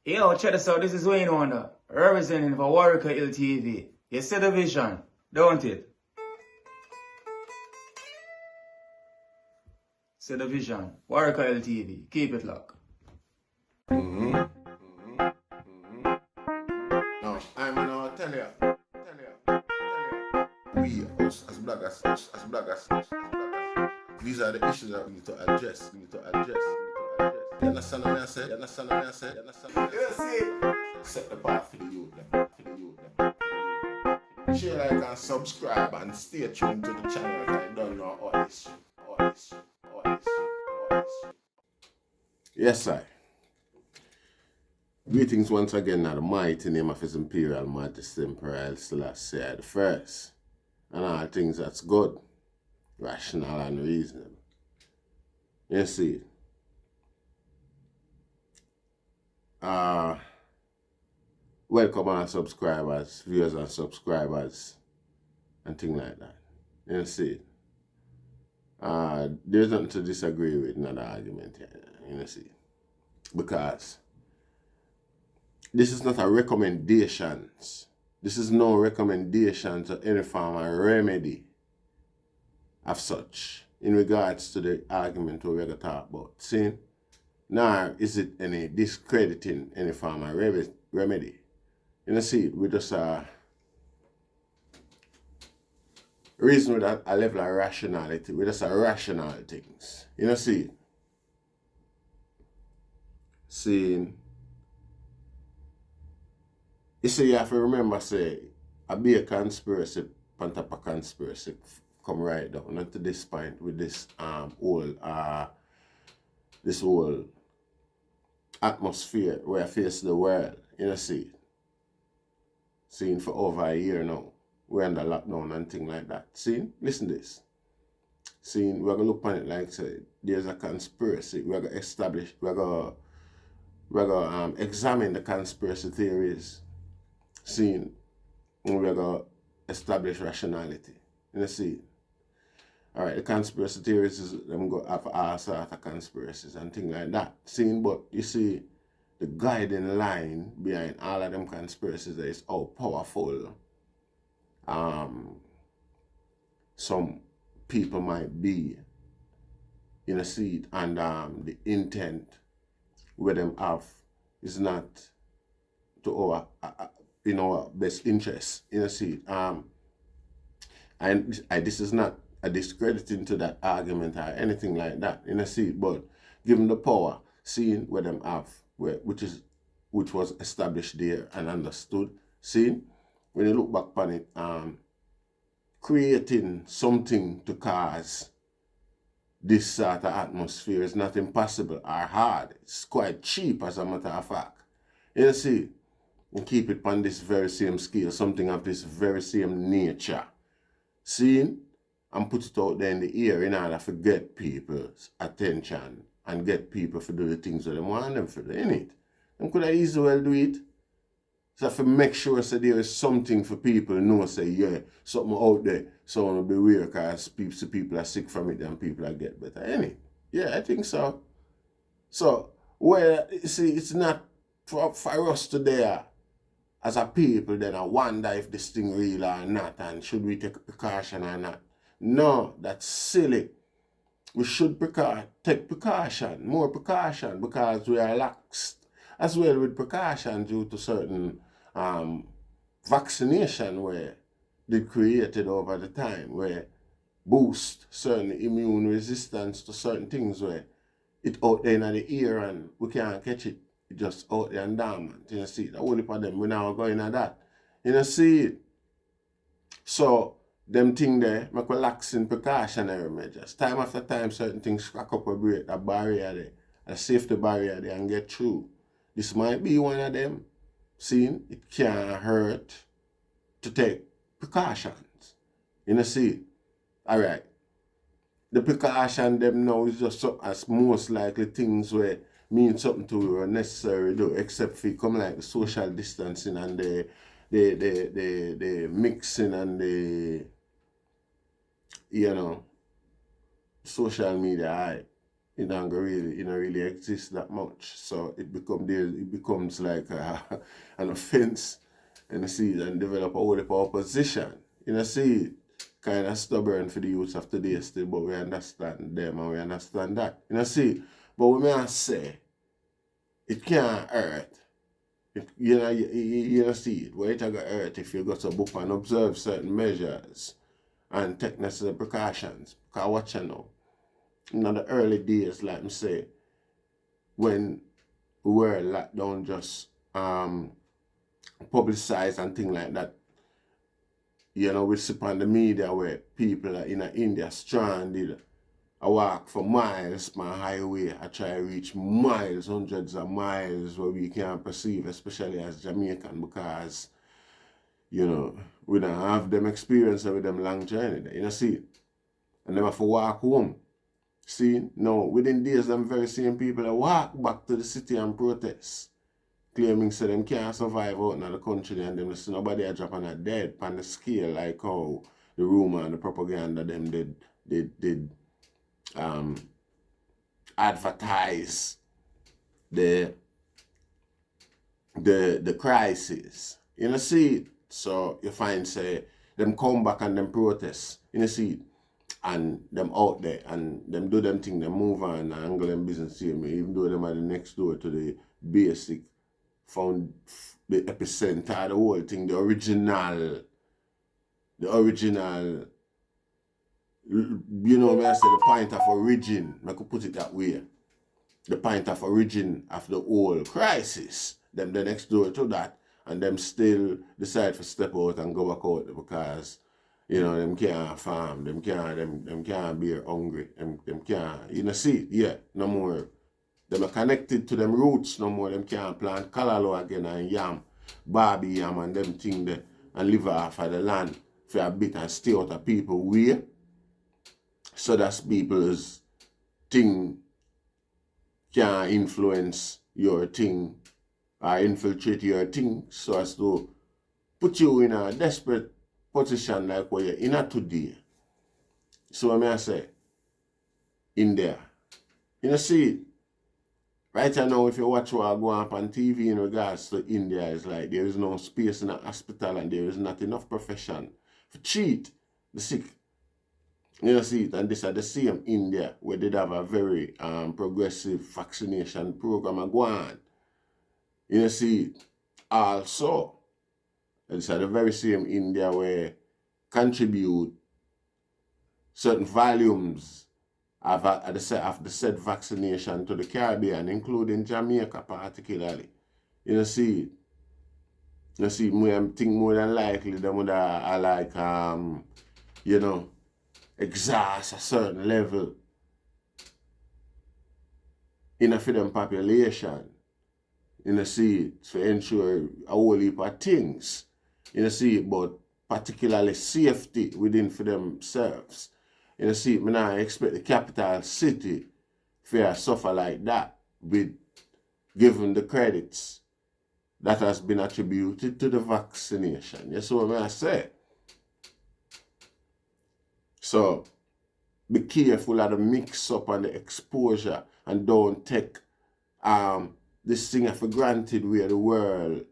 Yo, check this out. This is Wayne Wonder, representing for Warieka LTV. You see the vision, don't it? See the vision. Warieka LTV. Keep it locked. No, I'm gonna tell you. We, us as bloggers, these are the issues that we need to address. You understand what I say? You see? Set the path for the youth. Share, like, and subscribe and stay tuned to the channel because I don't know all this. Yes, sir. Greetings once again in the mighty name of His Imperial Majesty Emperor Selassie I the First, and all things that's good, rational and reasonable. You see, welcome our subscribers, viewers and subscribers, and things like that. You see, there's nothing to disagree with in that argument here, you see, because this is not a recommendation. This is no recommendation to any form of remedy of such in regards to the argument we're going to talk about. See, nor is it any discrediting any form of remedy. You see, we just reason with a level of rationality. We just rational things. You see, seeing. You see, you have to remember, say, a big conspiracy, on top of conspiracy, come right down and to this point with this whole atmosphere where I face the world, you see. Seeing for over a year now, we're under lockdown and things like that. See, listen to this. Seeing, we're going to look on it like, say, there's a conspiracy, we're going to establish, we're going to examine the conspiracy theories. Seeing, we're going to establish rationality. You see? Alright, the conspiracy theories is them go have all sorts of conspiracies and things like that. Seeing, but you see, the guiding line behind all of them conspiracies is how powerful some people might be. You see, and the intent where them have is not to our best interest, you see. And this is not a discrediting to that argument or anything like that, you see, but given the power, seeing where them have, which was established there and understood, seeing, when you look back on it, creating something to cause this sort of atmosphere is not impossible or hard. It's quite cheap, as a matter of fact. You see, and keep it on this very same scale, something of this very same nature. Seeing, and put it out there in the air in order to get people's attention and get people to do the things that they want them to do, innit? Them could have easily well do it. So I have to make sure so there is something for people to know, say, yeah, something out there, so I want to be weird because people are sick from it and people are get better, innit? Yeah, I think so. So, well, you see, it's not for us today as a people, then I wonder if this thing real or not, and should we take precaution or not. No, that's silly. We should take precaution, more precaution, because we are lax as well with precaution due to certain vaccination where they created over the time, where boost certain immune resistance to certain things where it out there in the ear and we can't catch it. It just out there and dormant. You see, the whole heap of them, we now going at that. You see it. So, them thing there, make relaxing precautionary measures. Time after time, certain things crack up a break, a barrier there, a safety barrier there, and get through. This might be one of them. Seeing, it can't hurt to take precautions. You see? Alright. The precaution them now is just as most likely things where mean something to necessary do, except for come like the social distancing and the mixing and the social media hype. it don't really exist that much. So it becomes like an offense, and you see, and develop a whole heap of opposition. See, kind of stubborn for the youths of today still, but we understand them and we understand that. See, but we may say it can't hurt. You see it. Where it gonna hurt if you go to book and observe certain measures and take necessary precautions. Because what you know, in the early days, like me say, when we were locked down, just publicized and things like that, we see on the media where people in India stranded. I walk for miles on highway. I try to reach miles, hundreds of miles where we can't perceive, especially as Jamaican, because, we don't have them experience with them long journey. See, and them have to walk home. See, now, within days, them very same people that walk back to the city and protest, claiming so them can't survive out in the country, and them see nobody are dropping a dead on the scale like how the rumor and the propaganda them did advertise the crisis. See, so you find say them come back and them protest. See, and them out there and them do them thing, them move on and angle them business here, even though them are the next door to the basic found the epicenter of the whole thing, the original, may I say the point of origin, I could put it that way. The point of origin of the whole crisis. Them the next door to that, and them still decide to step out and go back out because, them can't farm, them can't be hungry, them can't, see, no more. Them are connected to them roots no more, them can't plant callaloo again and yam, barby yam and them thing there, and live off of the land for a bit and stay out of people way. So that's people's thing can influence your thing or infiltrate your thing so as to put you in a desperate position like where you're in today. So I say, in there. See, right now if you watch what go on TV in regards to India, it's like there is no space in a hospital and there is not enough profession to treat the sick. See, and this is the same India where they have a very progressive vaccination program go on. See, also, this is the very same India where contribute certain volumes of the said vaccination to the Caribbean, including Jamaica particularly. See, I think more than likely them would are like, exhaust a certain level in a for them population. See, to ensure a whole heap of things. See, but particularly safety within for themselves. See, I not expect the capital city to suffer like that with given the credits that has been attributed to the vaccination. You see what I say? So, be careful of the mix-up and the exposure and don't take this thing for granted where the world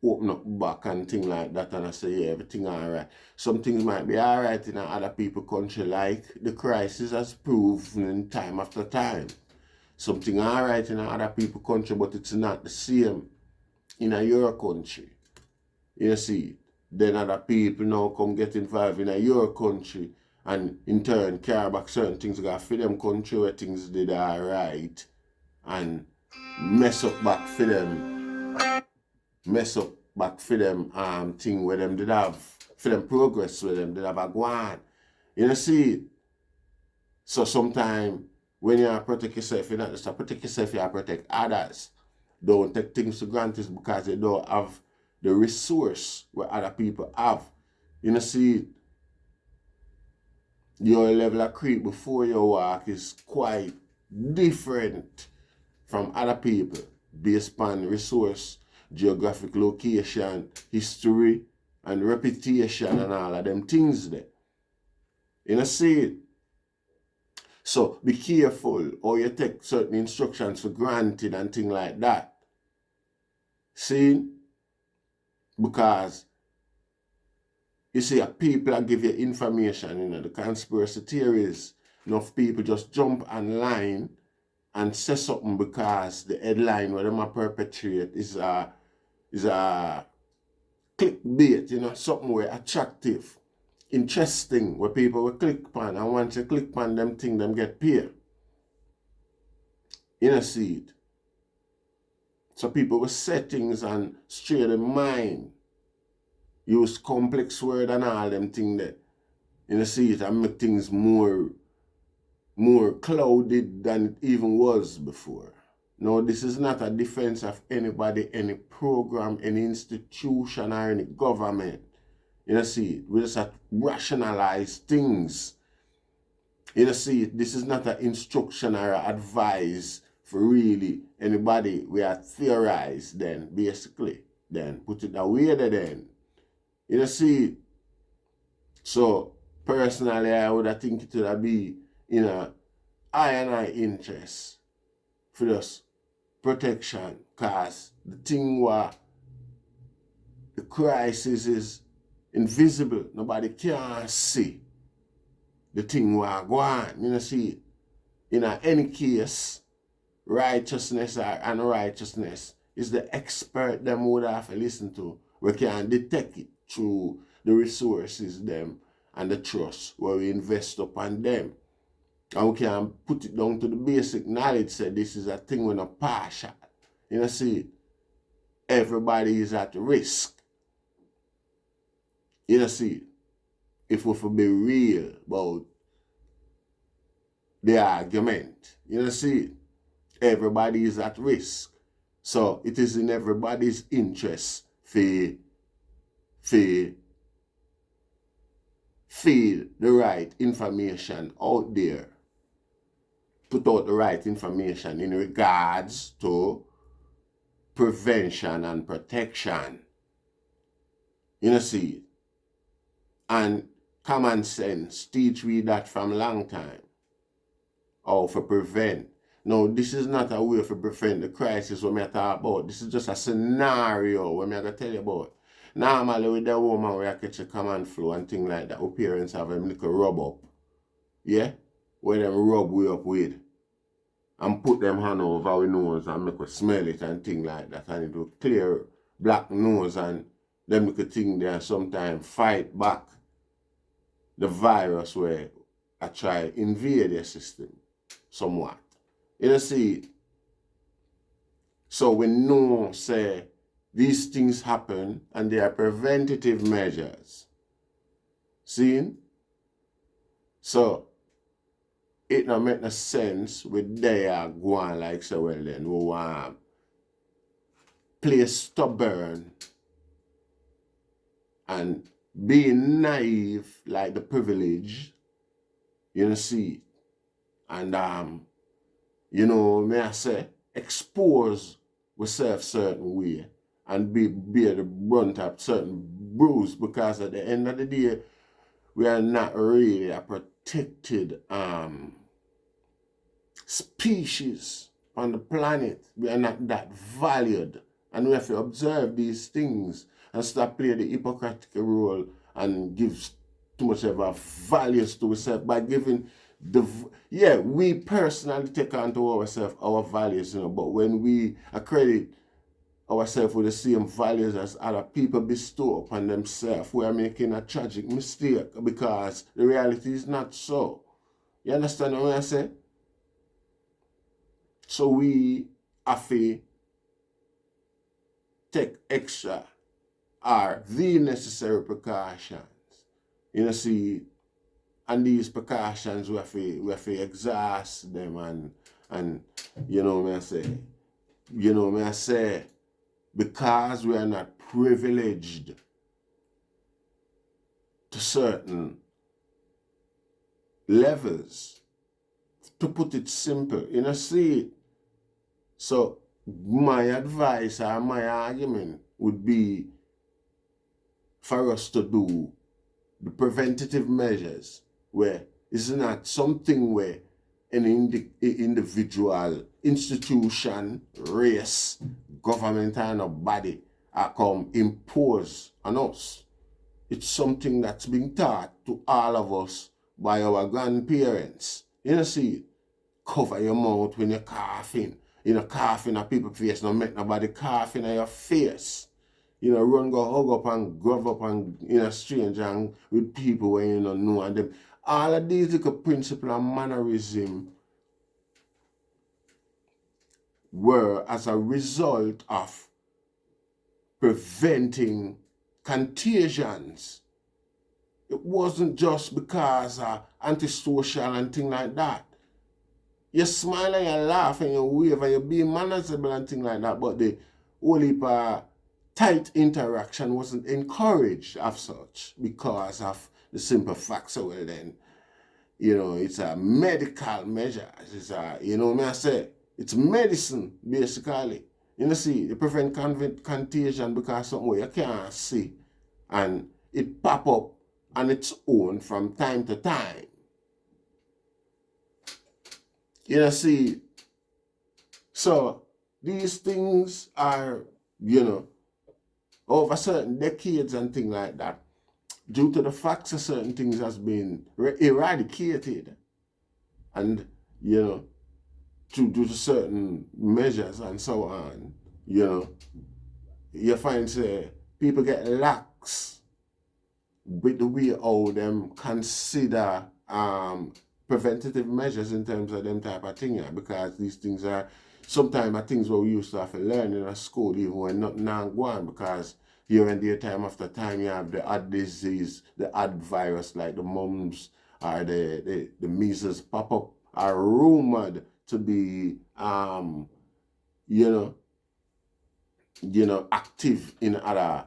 open up back and things like that and I say, yeah, everything alright. Some things might be alright in other people's country like the crisis has proven time after time. Something alright in other people's country but it's not the same in your country. See, then other people now come get involved in your country and in turn carry back certain things for them country where things did alright and mess up back for them thing where them did have for them progress where them did have a go on. See, so sometimes when you protect yourself, you're not just to protect yourself, you protect others. Don't take things for granted because they don't have the resource where other people have. See, your level of creep before you walk is quite different from other people based on resource, geographic location, history, and reputation and all of them things there. See, So be careful or you take certain instructions for granted and things like that. See? Because you see, people are give you information, the conspiracy theories. Enough people just jump online and say something because the headline where them perpetrate is a clickbait, something where attractive, interesting, where people will click on, and once you click on them thing, them get paid. See it. So people will say things and stray their mind, use complex word and all them thing that, see it, and make things more clouded than it even was before. No, this is not a defense of anybody, any program, any institution, or any government. See, we just have to rationalize things. See, this is not an instruction or advice for really anybody. We are theorized then, basically. Then, put it away then. See, so, personally, I would think it would be, I and I interest for this protection, because the thing where the crisis is invisible. Nobody can see the thing where go on. See, in any case, righteousness or unrighteousness is the expert them would have to listen to. We can detect it through the resources them and the trust where we invest upon them. And we can put it down to the basic knowledge that this is a thing with a partial. See, everybody is at risk. See, if we be real about the argument, see, everybody is at risk. So it is in everybody's interest to feed the right information out there. Put out the right information in regards to prevention and protection. See, and common sense teach we that from long time. How to prevent. Now, this is not a way to prevent the crisis what I talk about. This is just a scenario what I'm going to tell you about. Normally, with the woman where I catch a common flu and things like that, our parents have them little rub up. Yeah? Where them rub we up with. And put them hand over our nose and make us smell it and things like that. And it will clear black nose and them little thing there and sometimes fight back the virus where I try invade their system somewhat. See, so we know, say, these things happen and they are preventative measures. See? So, it don't make no sense with they are going like so well then, we want play stubborn and being naive like the privilege, see, and may I say, expose ourselves certain way and bear the brunt of certain bruise, because at the end of the day, we are not really a protected species on the planet. We are not that valued, and we have to observe these things and stop playing the hypocritical role and give too much of our values to ourselves by giving we personally take on to ourselves our values, but when we accredit ourselves with the same values as other people bestow upon themselves, we are making a tragic mistake, because the reality is not so. You understand what I say? So we have to take extra or the necessary precautions. See, and these precautions we have to exhaust them and may I say, because we are not privileged to certain levels, to put it simple, see. So my advice or my argument would be for us to do the preventative measures, where it's not something where any individual, institution, race, government, and a body are come impose on us. It's something that's been taught to all of us by our grandparents. You know, see, cover your mouth when you're coughing. You know, coughing at people's face, don't make nobody coughing at your face. You know, run go hug up and grub up and stranger and with people when you don't know and them. All of these little principles and mannerism were as a result of preventing contagions. It wasn't just because antisocial and things like that. You smile and you laugh and you wave and you be manageable and things like that, but the whole tight interaction wasn't encouraged as such because of the simple fact. So well then, you know, it's a medical measure. It's a, you know what I say? It's medicine, basically. You know, see, you prevent contagion because something you can't see. And it pop up on its own from time to time. You know, see, so these things are, you know, over certain decades and things like that, due to the facts that certain things has been eradicated and, you know, due to certain measures and so on, you know, you find say people get lax with the way how them consider preventative measures in terms of them type of thing, because these things are sometimes things what we used to have to learn in a school even when nothing now go on, because here and there time after time you have the odd disease, the odd virus like the mumps or the measles pop up are rumored to be you know active in other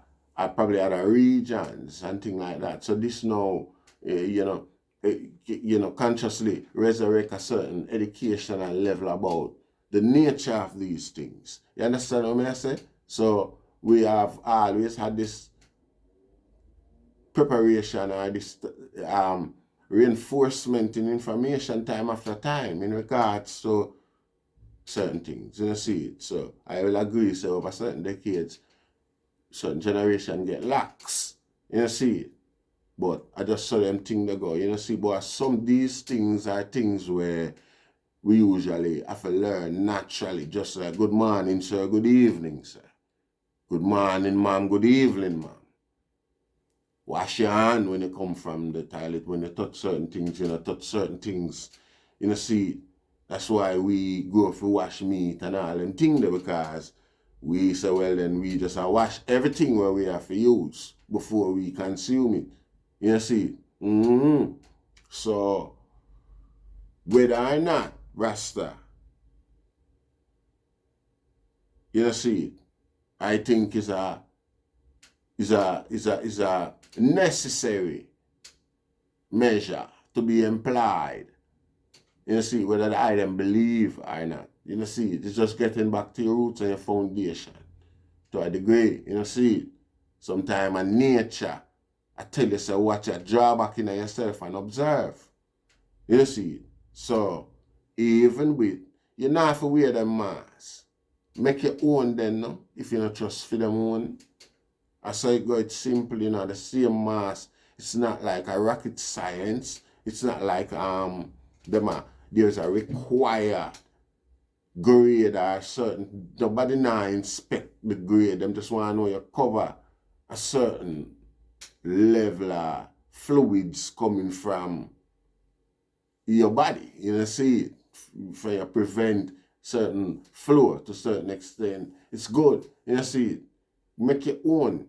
probably other regions and things like that. So this now you know consciously resurrect a certain educational level about the nature of these things. You understand what I say? So we have always had this preparation or this reinforcement in information time after time in regards to certain things. You know, see it. So I will agree, so over certain decades, certain generation get lax. You know, see it. But I just saw them thing they go. You know, see, but some of these things are things where we usually have to learn naturally. Just like good morning, sir, good evening, sir. Good morning, ma'am, good evening, ma'am. Wash your hand when you come from the toilet, when you touch certain things, you know, touch certain things. You know, see, that's why we go for wash meat and all them things there, because we say, well, then we just wash everything where we have to use before we consume it. You know, see? So, whether or not, Rasta, you know, see, I think is a necessary measure to be implied. You know, see, whether the item believe or not. You know, see, it's just getting back to your roots and your foundation to a degree. You know, see, sometimes in nature, I tell you, so watch your draw back in yourself and observe. You know, see, so even with, you not have to wear them masks. Make your own then, no? If you don't trust for them own. I saw it go, it's simple, you know, the same mask. It's not like a rocket science. It's not like there's a required grade or certain, nobody now inspect the grade. Them just want to know you cover a certain level of fluids coming from your body. You know, see it. For you prevent certain flow to a certain extent. It's good. You know, see it. Make your own.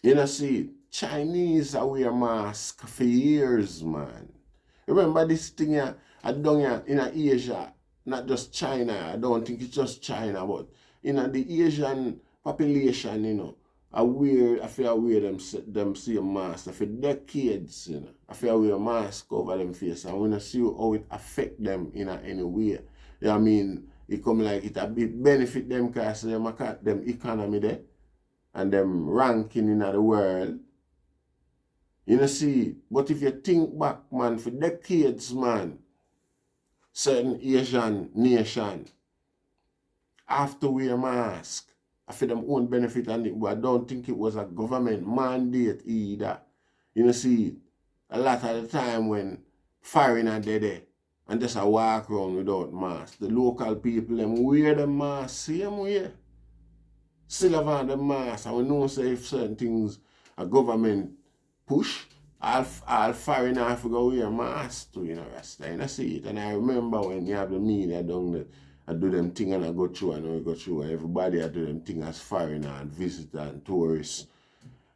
You know, see it. Chinese are wear mask for years, man. Remember this thing here, I done here in Asia, not just China. I don't think it's just China, but in the Asian population, you know, I feel wear them same mask for decades, you know. I feel wear a mask over them face, and when I see how it affect them in any way. You know what I mean? It come like it a bit benefit them because them economy there and them ranking in the world. You know, see, but if you think back, man, for decades, man, certain Asian nation have to wear mask for them own benefit, and I don't think it was a government mandate either. You know, see, a lot of the time when foreigner there and just a walk around without mask, the local people them wear the mask same way. Still have the mask, and we know say if certain things a government push, all foreigner have to go wear mask too, you know, Rasta. You know, see it. And I remember when you have the media down there, I do them thing and I go through and I go through, and everybody I do them thing as foreigner and visitor and tourists.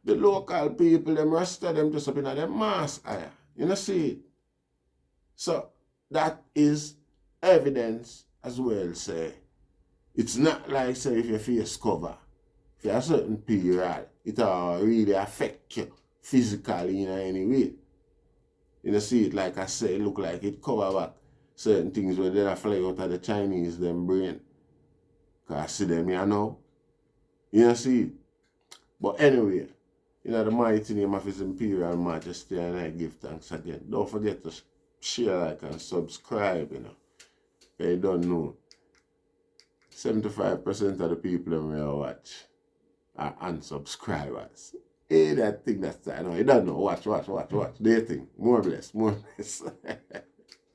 The local people, them Rasta, them just up in their mask. You know, see it. So that is evidence as well, say. It's not like, say, if your face cover, for a certain period, it really affect you physically in any way. You know, see it, like I say, it look like it cover back certain things where they fly out of the Chinese, them brain. Because I see them, you know. You know, see it. But anyway, in the mighty name of His Imperial Majesty, and I give thanks again. Don't forget to share, like, and subscribe, you know. If you don't know, 75% of the people that we watch are unsubscribers. Hey, that thing that's, I know, you don't know. Watch. They think. More bless.